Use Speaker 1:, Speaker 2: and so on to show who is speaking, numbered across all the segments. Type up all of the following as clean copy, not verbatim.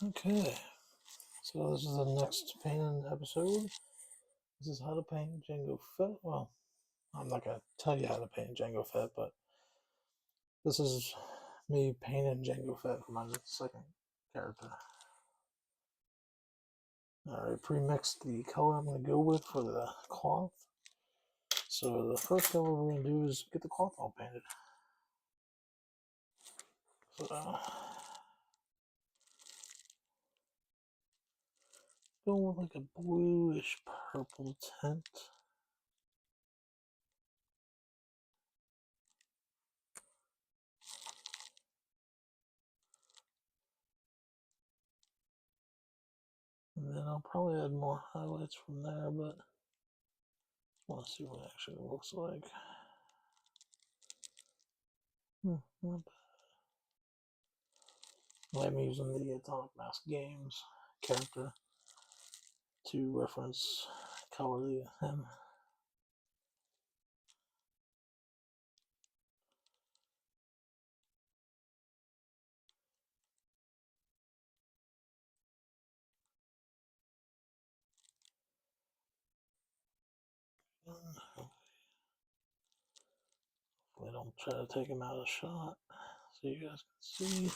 Speaker 1: Okay, so this is the next painting episode. This is how to paint Jango Fett. Well, I'm not going to tell you how to paint Jango Fett, but this is me painting Jango Fett for my second character. I already pre-mixed the color I'm going to go with for the cloth. So the first color we're going to do is get the cloth all painted. So, go with like a bluish purple tint. And then I'll probably add more highlights from there, but I want to see what it actually looks like. Not bad. I'm using the Atomic Mask Games character to reference color him. Hopefully I don't try to take him out of shot so you guys can see.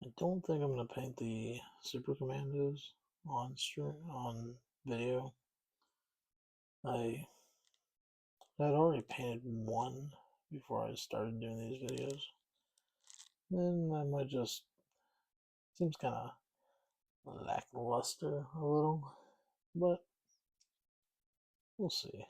Speaker 1: I don't think I'm going to paint the Super Commandos on video. I had already painted one before I started doing these videos. Then I might just, seems kind of lackluster a little, but we'll see.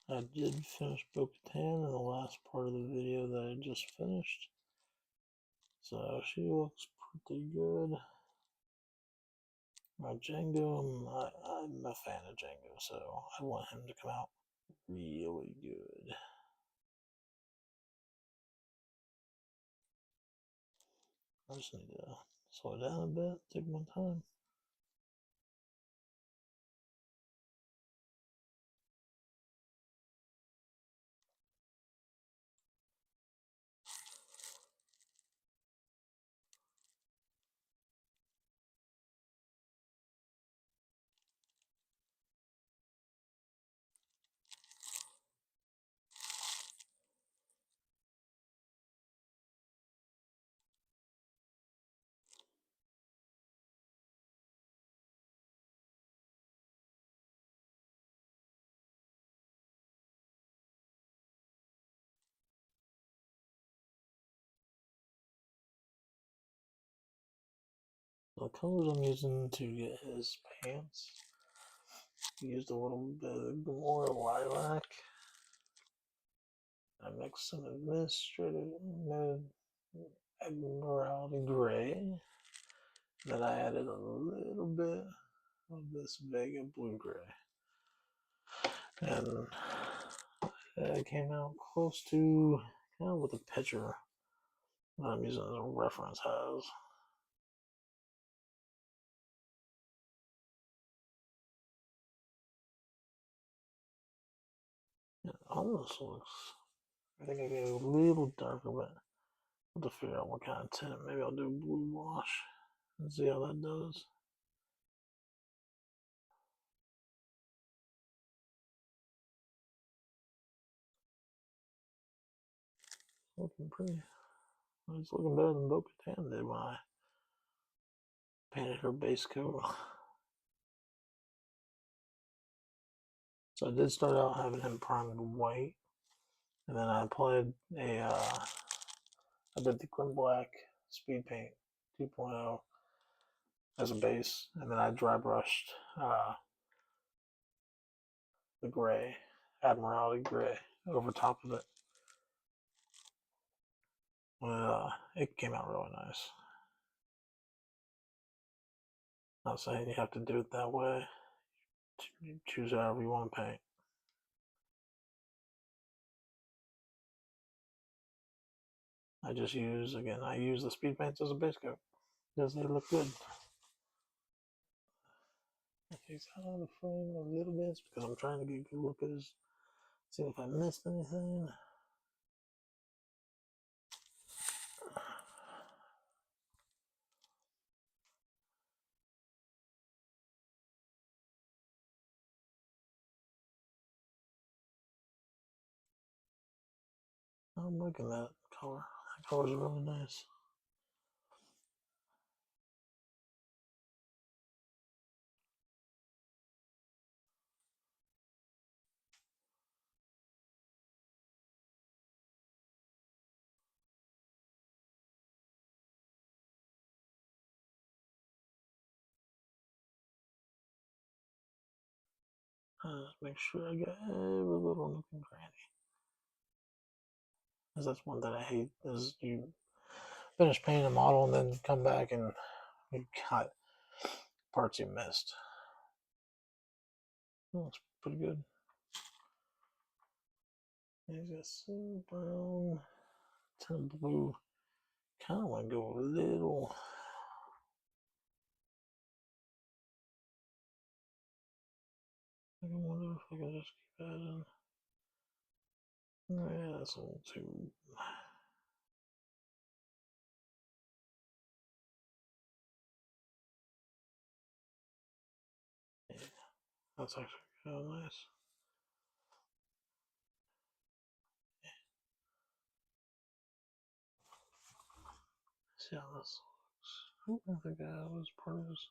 Speaker 1: I did finish Bo-Katan in the last part of the video that I just finished, so she looks pretty good. Jango, I'm a fan of Jango, so I want him to come out really good. I just need to slow down a bit, take my time. The colors I'm using to get his pants, I used a little bit more lilac. I mixed some administrative Admiralty Gray. Then I added a little bit of this Vega Blue Gray. And it came out close to kind of what the picture that I'm using as a reference has. Yeah, almost looks. I think I get a little darker, but I'll have to figure out what kind of tint. Maybe I'll do blue wash and see how that does. Looking pretty. It's looking better than Bo-Katan did when I painted her base coat. So I did start out having him primed white, and then I applied I did the Grim Black Speed Paint 2.0 as a base, and then I dry brushed the gray, Admiralty Gray, over top of it. It came out really nice. Not saying you have to do it that way. You choose however you want to paint. I use the speed paints as a base coat because they look good. I take out of the frame a little bit because I'm trying to get a good look at his, see if I missed anything. I'm liking that color. That color's really nice. Make sure I get every little nook and cranny. Because that's one that I hate is you finish painting a model and then come back and you got parts you missed. That looks pretty good. He's got some brown, ton of blue. Kind of want to go a little. I wonder if I can just keep adding. Yeah, that's a little too. Yeah, that's actually kind of nice. See how this looks. I think that was part of this.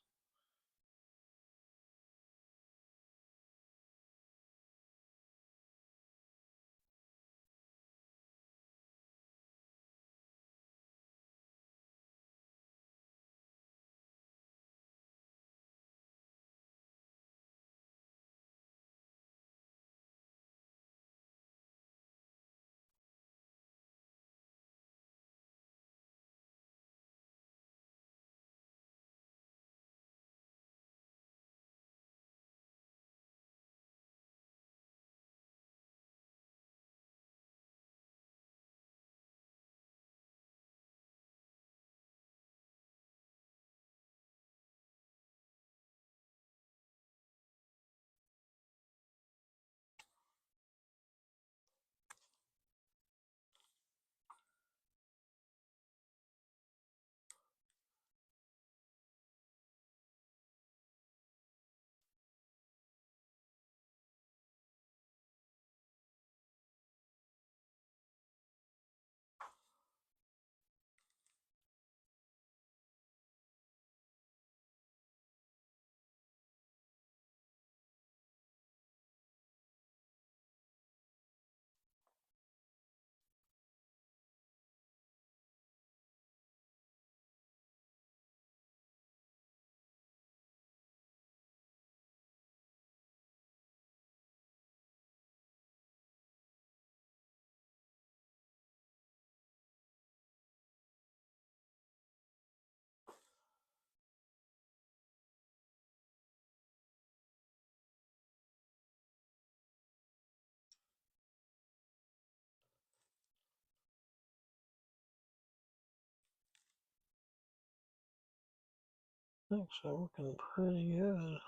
Speaker 1: actually looking pretty good.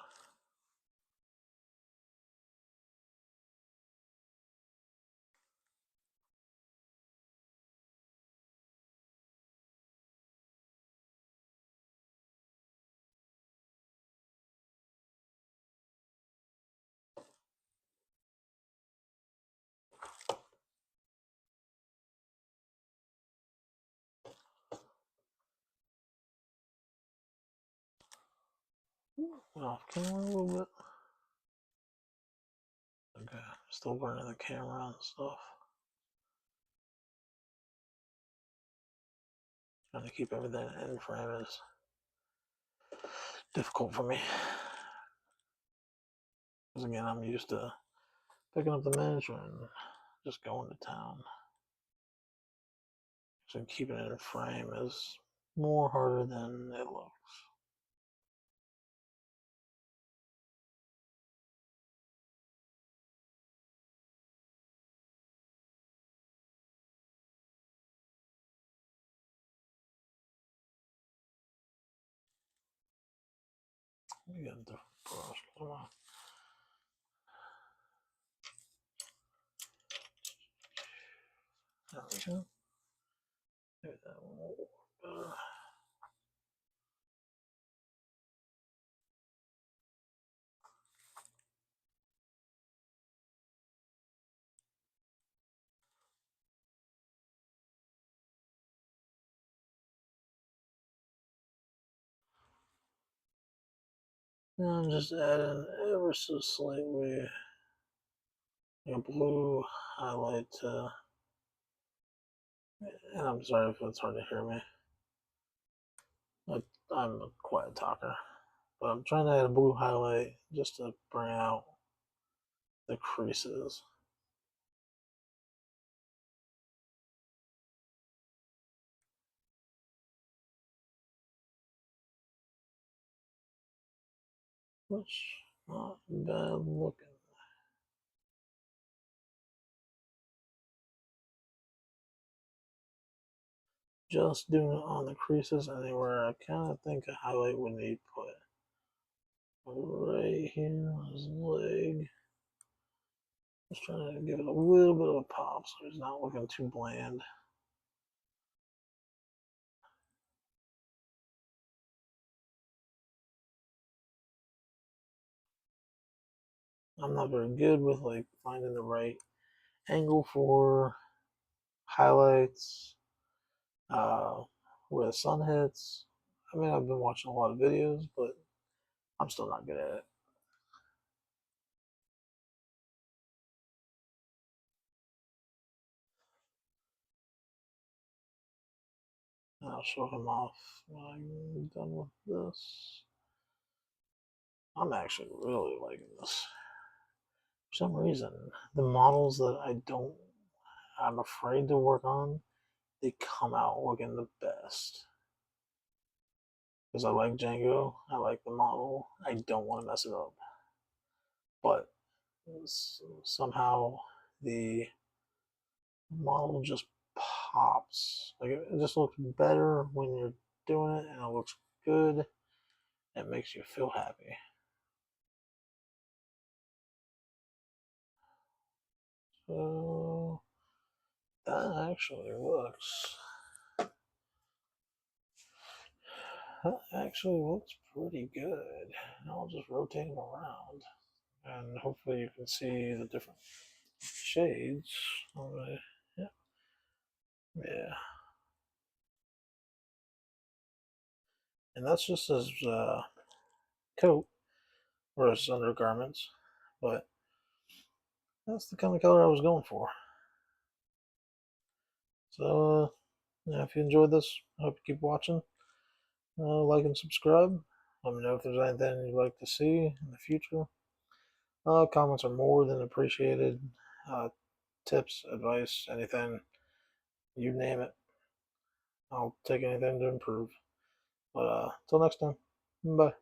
Speaker 1: Off camera a little bit. Okay, still burning the camera and stuff. Trying to keep everything in frame is difficult for me. Because again, I'm used to picking up the miniature and just going to town. So keeping it in frame is more harder than it looks. We got a different brush. Come on. There we go. Maybe that one will work better. Now I'm just adding ever so slightly a blue highlight to, and I'm sorry if it's hard to hear me. I'm a quiet talker, but I'm trying to add a blue highlight just to bring out the creases. Which not bad looking. Just doing it on the creases anywhere I kind of think a highlight would need put. Right here on his leg. Just trying to give it a little bit of a pop so he's not looking too bland. I'm not very good with like finding the right angle for highlights, where the sun hits. I mean, I've been watching a lot of videos, but I'm still not good at it. And I'll show him off when I'm done with this. I'm actually really liking this. For some reason, the models that I'm afraid to work on, they come out looking the best. Because I like Jango, I like the model, I don't want to mess it up. But somehow the model just pops. Like it just looks better when you're doing it, and it looks good. It makes you feel happy. So that actually looks. That actually looks pretty good. I'll just rotate them around, and hopefully you can see the different shades. Yeah, yeah. And that's just his coat or his undergarments, but that's the kind of color I was going for. So, yeah, if you enjoyed this, I hope you keep watching. Like and subscribe. Let me know if there's anything you'd like to see in the future. Comments are more than appreciated. Tips, advice, anything, you name it. I'll take anything to improve. But till next time, bye.